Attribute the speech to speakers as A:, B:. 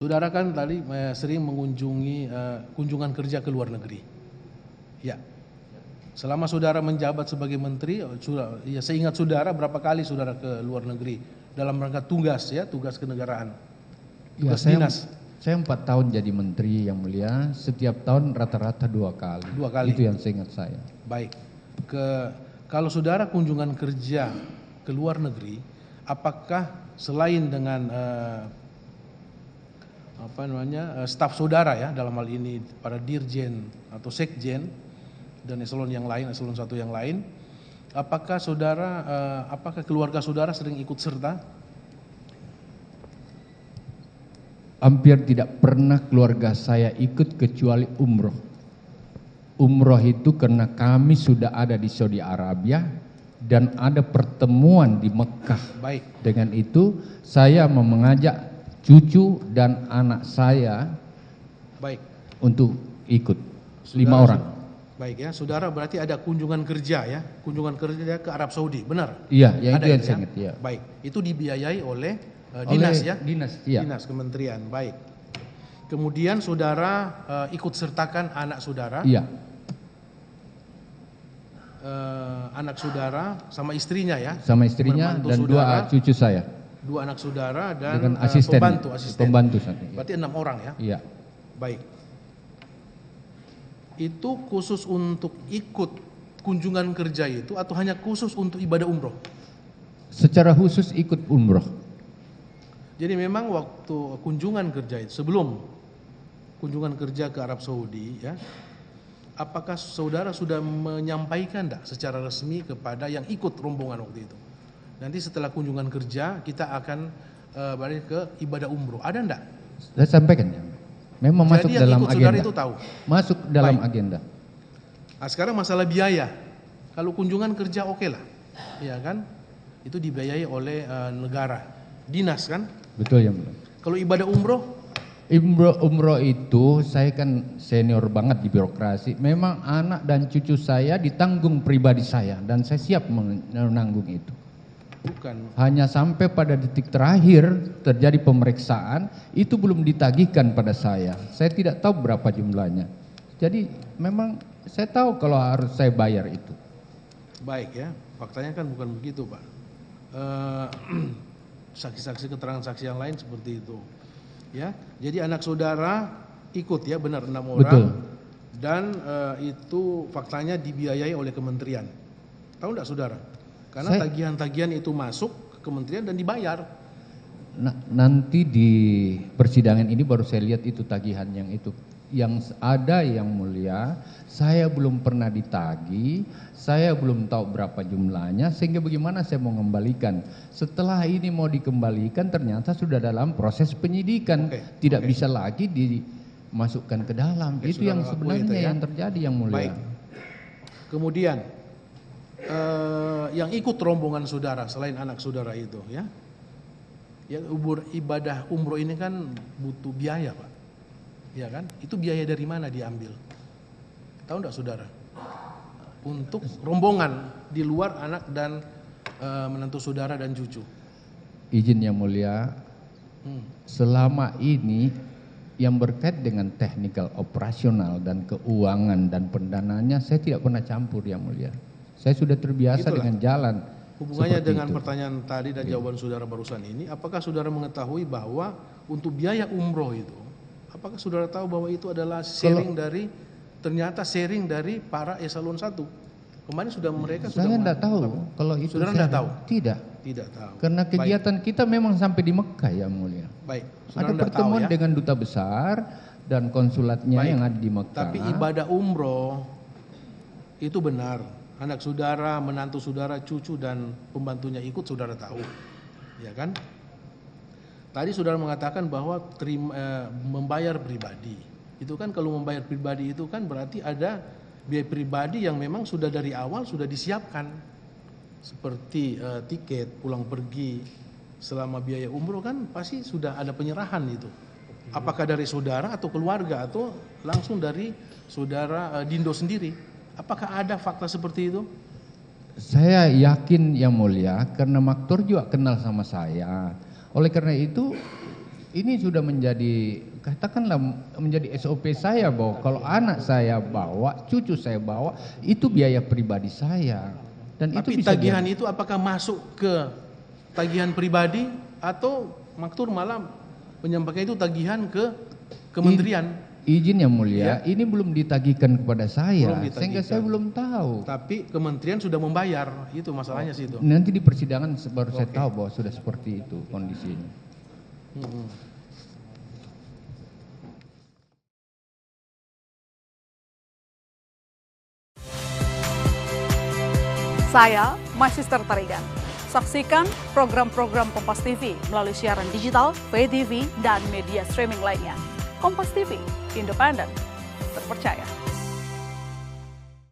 A: Saudara kan tadi sering mengunjungi kunjungan kerja ke luar negeri. Ya. Selama saudara menjabat sebagai menteri, ya seingat saudara berapa kali saudara ke luar negeri dalam rangka tugas ya, tugas kenegaraan, tugas
B: Ya,
A: dinas.
B: Saya 4 tahun jadi menteri yang mulia, setiap tahun rata-rata 2 kali.
A: 2 kali.
B: Itu yang seingat saya.
A: Baik. Kalau saudara kunjungan kerja ke luar negeri, apakah selain dengan staf saudara ya, dalam hal ini para dirjen atau sekjen dan eselon yang lain, eselon 1 yang lain, apakah keluarga saudara sering ikut serta?
B: Hampir tidak pernah keluarga saya ikut kecuali umroh. Umroh itu karena kami sudah ada di Saudi Arabia dan ada pertemuan di Mekah.
A: Baik.
B: Dengan itu saya mau mengajak cucu dan anak saya
A: Baik.
B: untuk ikut.
A: Saudara,
B: 5 orang.
A: Baik ya, saudara berarti ada kunjungan kerja ya, kunjungan kerja ke Arab Saudi, benar?
B: Iya, yang
A: Ada
B: itu yang
A: itu
B: saya
A: ya?
B: ingat ya.
A: Baik, itu dibiayai oleh dinas ya?
B: Dinas, iya.
A: Dinas kementerian, baik. Kemudian saudara ikut sertakan anak saudara,
B: Iya,
A: anak saudara sama istrinya ya?
B: sama istrinya
A: Membantu
B: dan
A: saudara,
B: 2 cucu saya.
A: 2 anak saudara dan
B: Dengan asisten.
A: pembantu
B: satu.
A: Berarti 6 orang ya?
B: Iya.
A: Baik. Itu khusus untuk ikut kunjungan kerja itu atau hanya khusus untuk ibadah umroh?
B: Secara khusus ikut umroh.
A: Jadi memang waktu kunjungan kerja itu, sebelum kunjungan kerja ke Arab Saudi ya, apakah saudara sudah menyampaikan enggak secara resmi kepada yang ikut rombongan waktu itu? Nanti setelah kunjungan kerja kita akan balik ke ibadah umroh. Ada enggak?
B: Saya sampaikan ya. Memang
A: Jadi
B: masuk
A: yang
B: dalam
A: ikut saudara
B: agenda.
A: itu tahu.
B: Masuk dalam
A: Baik.
B: agenda.
A: Nah, sekarang masalah biaya. Kalau kunjungan kerja oke lah, ya kan? Itu dibiayai oleh negara, dinas kan?
B: Betul ya, mulia.
A: Kalau ibadah umroh,
B: Umroh itu saya kan senior banget di birokrasi. Memang anak dan cucu saya ditanggung pribadi saya dan saya siap menanggung itu.
A: bukan.
B: Hanya sampai pada detik terakhir terjadi pemeriksaan itu belum ditagihkan pada saya. Saya tidak tahu berapa jumlahnya. Jadi memang saya tahu kalau harus saya bayar itu.
A: Baik ya, faktanya kan bukan begitu Pak. Saksi-saksi keterangan saksi yang lain seperti itu. Ya, jadi anak saudara ikut ya, benar 6 orang.
B: Betul.
A: Dan itu faktanya dibiayai oleh kementerian. Tahu enggak saudara? Karena
B: Saya-
A: tagihan-tagihan itu masuk ke kementerian dan dibayar.
B: Nah, nanti di persidangan ini baru saya lihat itu tagihan yang itu. Yang ada yang mulia, saya belum pernah ditagih, saya belum tahu berapa jumlahnya, sehingga bagaimana saya mau mengembalikan. Setelah ini mau dikembalikan ternyata sudah dalam proses penyidikan,
A: Oke,
B: tidak
A: oke.
B: bisa lagi dimasukkan ke dalam.
A: Oke,
B: Itu
A: saudara
B: yang
A: akui
B: sebenarnya
A: itu ya.
B: yang terjadi yang mulia.
A: Baik. Kemudian yang ikut rombongan saudara selain anak saudara itu ya. Yang ibadah umroh ini kan butuh biaya Pak. Ya kan? Itu biaya dari mana diambil? Tahu enggak saudara? Untuk rombongan di luar anak dan menantu saudara dan cucu.
B: Izin yang mulia, selama ini yang berkait dengan teknikal operasional dan keuangan dan pendanaannya saya tidak pernah campur yang mulia. Saya sudah terbiasa
A: Itulah.
B: dengan jalan.
A: Hubungannya
B: seperti
A: dengan
B: itu.
A: pertanyaan tadi dan jawaban saudara barusan ini, apakah saudara mengetahui bahwa untuk biaya umroh itu, apakah saudara tahu bahwa itu adalah sharing ternyata sharing dari para eselon 1? Kemarin sudah mereka sudah
B: Saya tidak tahu kalau itu.
A: Saudara
B: saya
A: tidak tahu?
B: Tidak.
A: Tidak tahu.
B: Karena kegiatan kita memang sampai di Mekah yang mulia.
A: Baik.
B: Ada
A: Saudara tidak tahu
B: pertemuan
A: ya.
B: dengan duta besar dan konsulatnya
A: Baik.
B: yang ada di Mekah.
A: Tapi ibadah umroh itu benar. Anak saudara, menantu saudara, cucu dan pembantunya ikut, saudara tahu, ya kan? Tadi saudara mengatakan bahwa membayar pribadi. Itu kan kalau membayar pribadi itu kan berarti ada biaya pribadi yang memang sudah dari awal sudah disiapkan, seperti tiket pulang pergi. Selama biaya umroh kan pasti sudah ada penyerahan itu. Apakah dari saudara atau keluarga atau langsung dari saudara Dindo sendiri? Apakah ada fakta seperti itu?
B: Saya yakin yang mulia karena Maktur juga kenal sama saya. Oleh karena itu Ini sudah menjadi, katakanlah menjadi SOP saya bahwa kalau anak saya bawa, cucu saya bawa, itu biaya pribadi saya. Dan
A: Tapi
B: itu bisa
A: tagihan itu apakah masuk ke tagihan pribadi atau maktur malah menyampaikan itu tagihan ke kementerian?
B: Izin yang mulia, ini belum ditagihkan kepada saya,
A: Belum ditagihkan.
B: sehingga saya belum tahu.
A: Tapi kementerian sudah membayar, itu masalahnya sih itu.
B: Nanti di persidangan baru saya tahu bahwa sudah seperti itu kondisinya.
C: Saya Magister Tarigan. Saksikan program-program Kompas TV melalui siaran digital, pay TV, dan media streaming lainnya. Kompas TV, independen, terpercaya.